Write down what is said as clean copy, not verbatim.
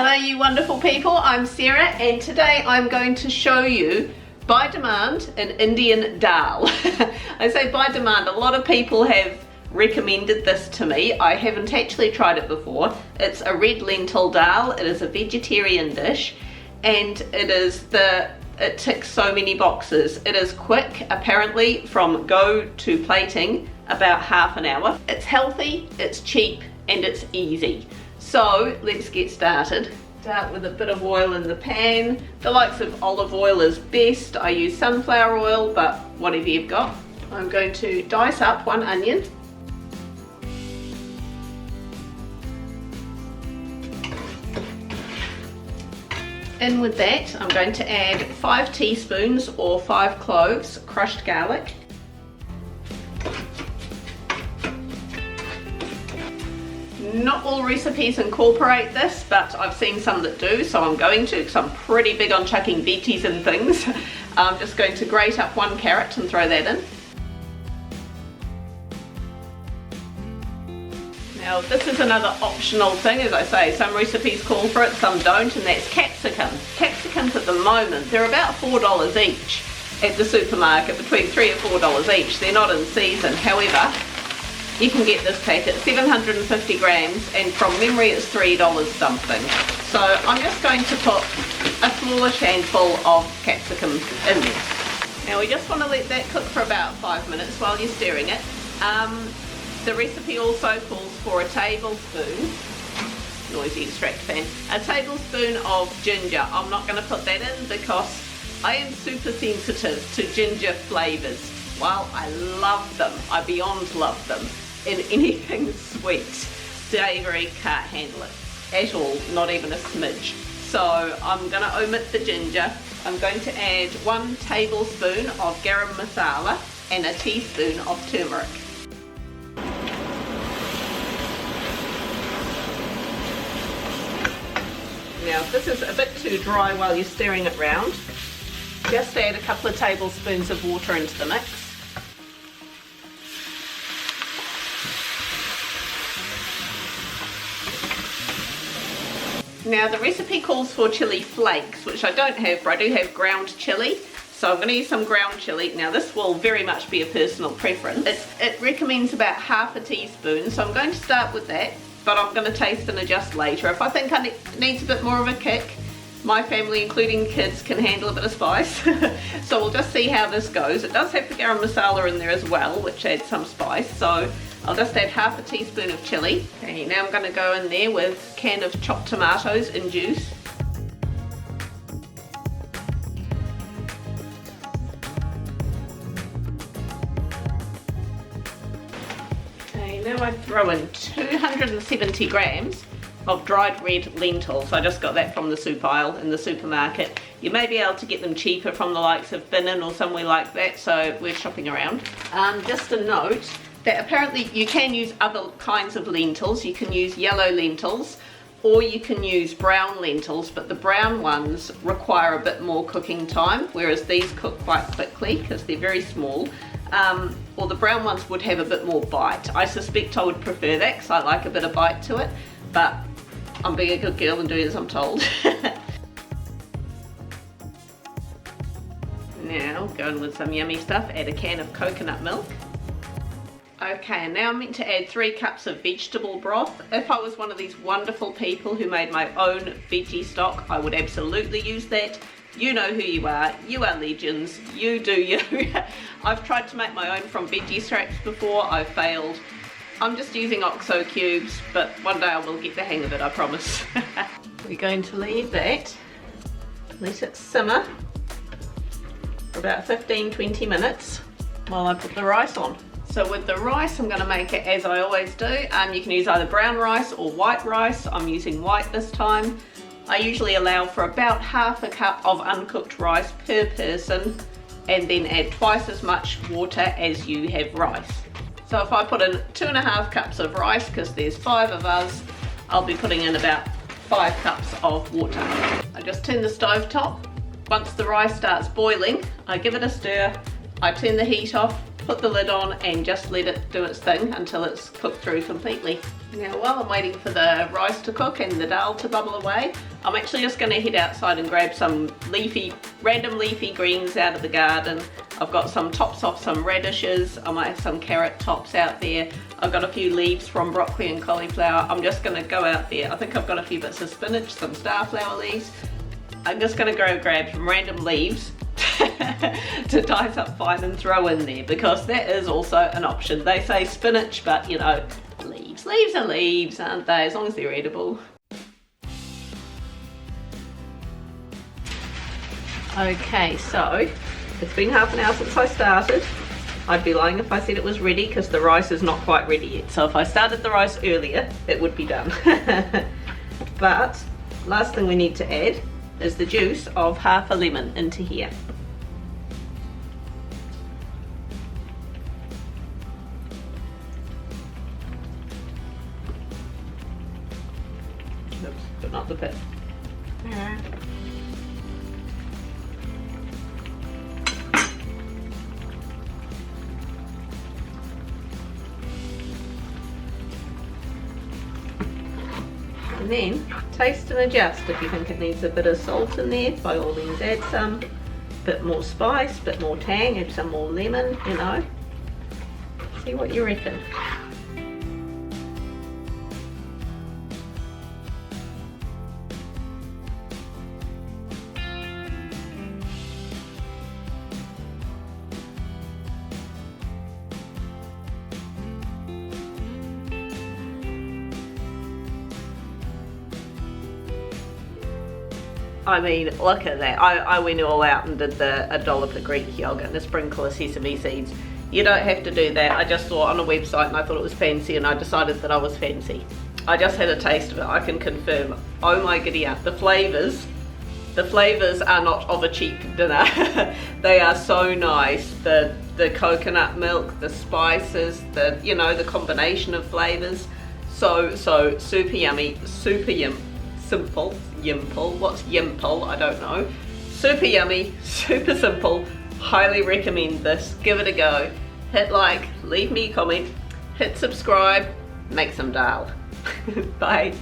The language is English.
Hello you wonderful people, I'm Sarah and today I'm going to show you by demand an Indian Dahl. I say by demand, a lot of people have recommended this to me. I haven't actually tried it before. It's a Red Lentil Dahl. It is a vegetarian dish and it ticks so many boxes. It is quick, apparently from go to plating about half an hour. It's healthy, it's cheap and it's easy. So let's get started. Start with a bit of oil in the pan. The likes of olive oil is best. I use sunflower oil, but whatever you've got. I'm going to dice up one onion. In with that, I'm going to add 5 teaspoons or 5 cloves crushed garlic. Not all recipes incorporate this, but I've seen some that do, so I'm going to, because I'm pretty big on chucking veggies and things. I'm just going to grate up 1 carrot and throw that in. Now this is another optional thing, as I say, some recipes call for it, some don't, and that's capsicum. Capsicums at the moment, they're about $4 each at the supermarket, between $3 or $4 each. They're not in season, however, you can get this packet, 750 grams, and from memory it's $3 something. So I'm just going to put a smallish handful of capsicum in there. Now we just want to let that cook for about 5 minutes while you're stirring it. The recipe also calls for a tablespoon, noisy extract fan, a tablespoon of ginger. I'm not going to put that in because I am super sensitive to ginger flavours. While I love them, I beyond love them, in anything sweet, savoury, can't handle it at all, not even a smidge. So I'm going to omit the ginger. I'm going to add 1 tablespoon of Garam Masala and a teaspoon of turmeric. Now if this is a bit too dry while you're stirring it round, just add a couple of tablespoons of water into the mix. Now the recipe calls for chilli flakes, which I don't have, but I do have ground chilli. So I'm going to use some ground chilli. Now this will very much be a personal preference. It recommends about half a teaspoon, so I'm going to start with that, but I'm going to taste and adjust later. If I think it needs a bit more of a kick, my family, including kids, can handle a bit of spice. So we'll just see how this goes. It does have the garam masala in there as well, which adds some spice. So I'll just add half a teaspoon of chilli. Okay, now I'm going to go in there with a can of chopped tomatoes in juice. Okay, now I throw in 270 grams of dried red lentils. I just got that from the soup aisle in the supermarket. You may be able to get them cheaper from the likes of Binnin or somewhere like that, so we're shopping around. Just a note that apparently you can use other kinds of lentils. You can use yellow lentils or you can use brown lentils, but the brown ones require a bit more cooking time, whereas these cook quite quickly because they're very small. Or the brown ones would have a bit more bite. I suspect I would prefer that because I like a bit of bite to it, but I'm being a good girl and doing as I'm told. Now, going with some yummy stuff, add a can of coconut milk. Okay, and now I'm meant to add 3 cups of vegetable broth. If I was one of these wonderful people who made my own veggie stock, I would absolutely use that. You know who you are legends, you do you. I've tried to make my own from veggie scraps before, I've failed. I'm just using OXO cubes, but one day I will get the hang of it, I promise. We're going to leave that, let it simmer for about 15-20 minutes while I put the rice on. So with the rice, I'm going to make it as I always do. You can use either brown rice or white rice. I'm using white this time. I usually allow for about half a cup of uncooked rice per person and then add twice as much water as you have rice. So if I put in 2.5 cups of rice, because there's 5 of us, I'll be putting in about 5 cups of water. I just turn the stove top. Once the rice starts boiling, I give it a stir, I turn the heat off, put the lid on and just let it do its thing until it's cooked through completely. Now while I'm waiting for the rice to cook and the dal to bubble away, I'm actually just going to head outside and grab some random leafy greens out of the garden. I've got some tops off some radishes, I might have some carrot tops out there. I've got a few leaves from broccoli and cauliflower. I'm just going to go out there. I think I've got a few bits of spinach, some starflower leaves. I'm just going to go grab some random leaves to dice up fine and throw in there, because that is also an option. They say spinach, but you know, leaves are leaves, aren't they, as long as they're edible. Okay, so it's been half an hour since I started. I'd be lying if I said it was ready, because the rice is not quite ready yet. So if I started the rice earlier, it would be done. But last thing we need to add is the juice of half a lemon into here. Oops, but not the pit. And then taste and adjust. If you think it needs a bit of salt in there, by all means add some. Bit more spice, bit more tang, add some more lemon, you know. See what you reckon. I mean, look at that. I went all out and did a dollop of Greek yogurt and a sprinkle of sesame seeds. You don't have to do that. I just saw it on a website and I thought it was fancy, and I decided that I was fancy. I just had a taste of it. I can confirm. Oh my giddy aunt, the flavours are not of a cheap dinner. They are so nice. The coconut milk, the spices, the combination of flavours. So super yummy, simple. Yimple, what's yimple? I don't know. Super yummy, super simple. Highly recommend this. Give it a go. Hit like, leave me a comment, hit subscribe, make some dal. Bye.